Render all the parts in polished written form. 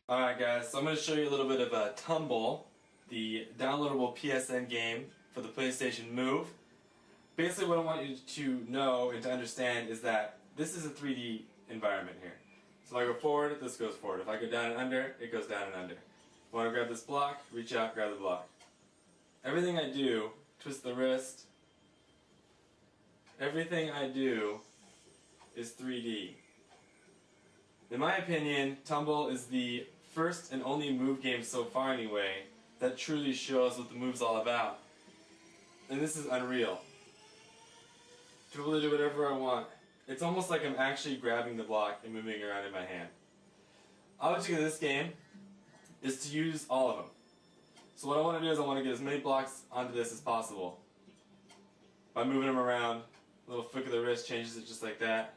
Alright guys, so I'm going to show you a little bit of Tumble, the downloadable PSN game for the PlayStation Move. Basically what I want you to know and to understand is that this is a 3D environment here. So if I go forward, this goes forward. If I go down and under, it goes down and under. If I want to grab this block, reach out, grab the block. Everything I do, twist the wrist, everything I do is 3D. In my opinion, Tumble is the first and only move game so far anyway that truly shows what the move's all about. And this is unreal. To be able to do whatever I want. It's almost like I'm actually grabbing the block and moving it around in my hand. Object of this game is to use all of them. So what I want to do is I want to get as many blocks onto this as possible. By moving them around, a little flick of the wrist changes it just like that.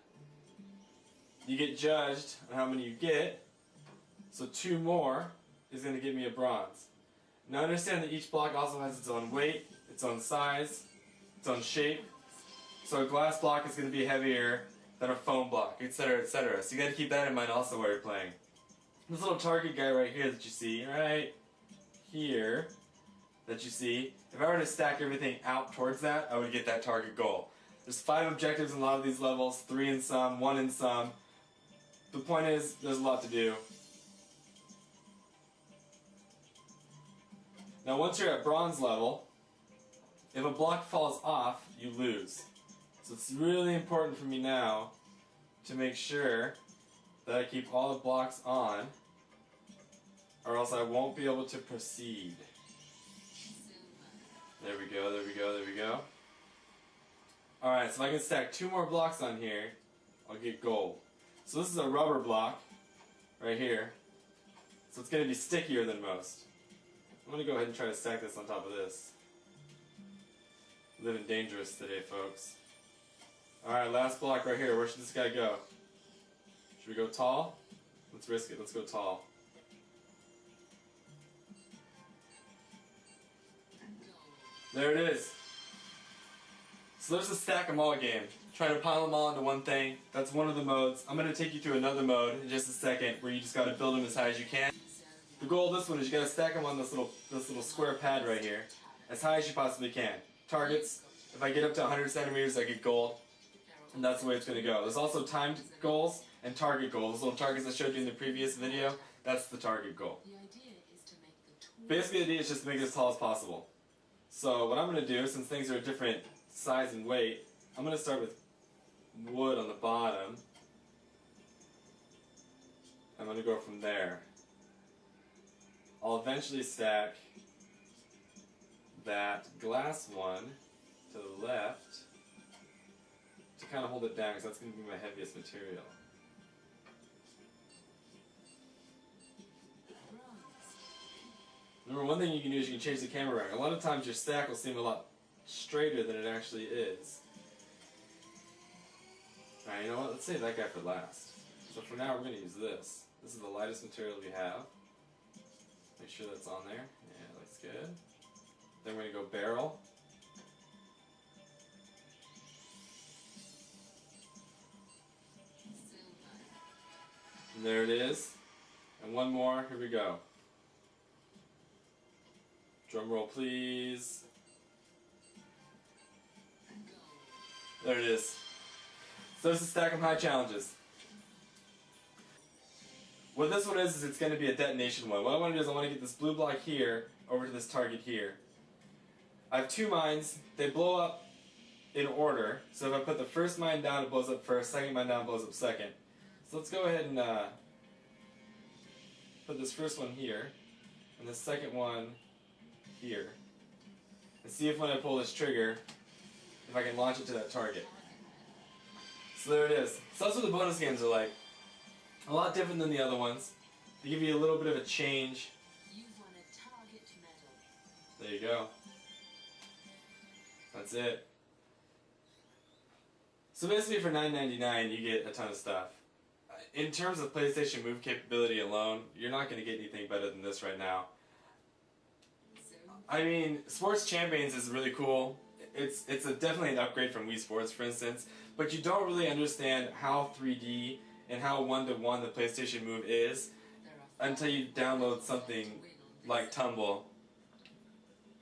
You get judged on how many you get, so 2 more is going to give me a bronze. Now understand that each block also has its own weight, its own size, its own shape. So a glass block is going to be heavier than a foam block, etc., etc. So you got to keep that in mind also while you're playing. This little target guy right here that you see, right here, that you see, if I were to stack everything out towards that, I would get that target goal. There's 5 objectives in a lot of these levels, 3 in some, 1 in some. The point is, there's a lot to do. Now once you're at bronze level, if a block falls off, you lose. So it's really important for me now to make sure that I keep all the blocks on, or else I won't be able to proceed. There we go, there we go, there we go. Alright, so if I can stack 2 more blocks on here, I'll get gold. So this is a rubber block, right here. So it's going to be stickier than most. I'm going to go ahead and try to stack this on top of this. Living dangerous today, folks. Alright, last block right here. Where should this guy go? Should we go tall? Let's risk it. Let's go tall. There it is. So there's a stack them all game. Try to pile them all into one thing. That's one of the modes. I'm going to take you through another mode in just a second where you just got to build them as high as you can. The goal of this one is you got to stack them on this little square pad right here as high as you possibly can. Targets, if I get up to 100 centimeters I get gold. And that's the way it's going to go. There's also timed goals and target goals. Those little targets I showed you in the previous video, that's the target goal. Basically the idea is just to make it as tall as possible. So what I'm going to do, since things are a different size and weight, I'm going to start with wood on the bottom. I'm going to go from there. I'll eventually stack that glass one to the left to kind of hold it down because that's going to be my heaviest material. Remember, one thing you can do is you can change the camera around. A lot of times your stack will seem a lot straighter than it actually is. Alright, you know what? Let's save that guy for last. So for now we're going to use this. This is the lightest material we have. Make sure that's on there. Yeah, looks good. Then we're going to go barrel. And there it is. And one more. Here we go. Drum roll, please. There it is. So this is Stack 'em High challenges. What this one is it's going to be a detonation one. What I want to do is I want to get this blue block here over to this target here. I have 2 mines. They blow up in order. So if I put the first mine down, it blows up first. Second mine down, it blows up second. So let's go ahead and put this first one here, and the second one here. And see if when I pull this trigger, if I can launch it to that target. So there it is. So that's what the bonus games are like. A lot different than the other ones. They give you a little bit of a change. You've won a target medal. There you go. That's it. So basically for $9.99 you get a ton of stuff. in terms of PlayStation Move capability alone, you're not going to get anything better than this right now. I mean, Sports Champions is really cool. It's definitely an upgrade from Wii Sports, for instance, but you don't really understand how 3D and how one-to-one the PlayStation Move is until you download something like Tumble.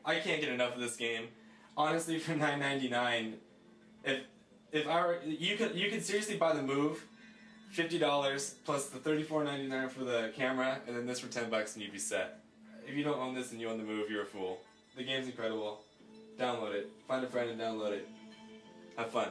I can't get enough of this game. Honestly, for $9.99, if I were, you could seriously buy the Move, $50 plus the $34.99 for the camera, and then this for $10 and you'd be set. If you don't own this and you own the Move, you're a fool. The game's incredible. Download it. Find a friend and download it. Have fun.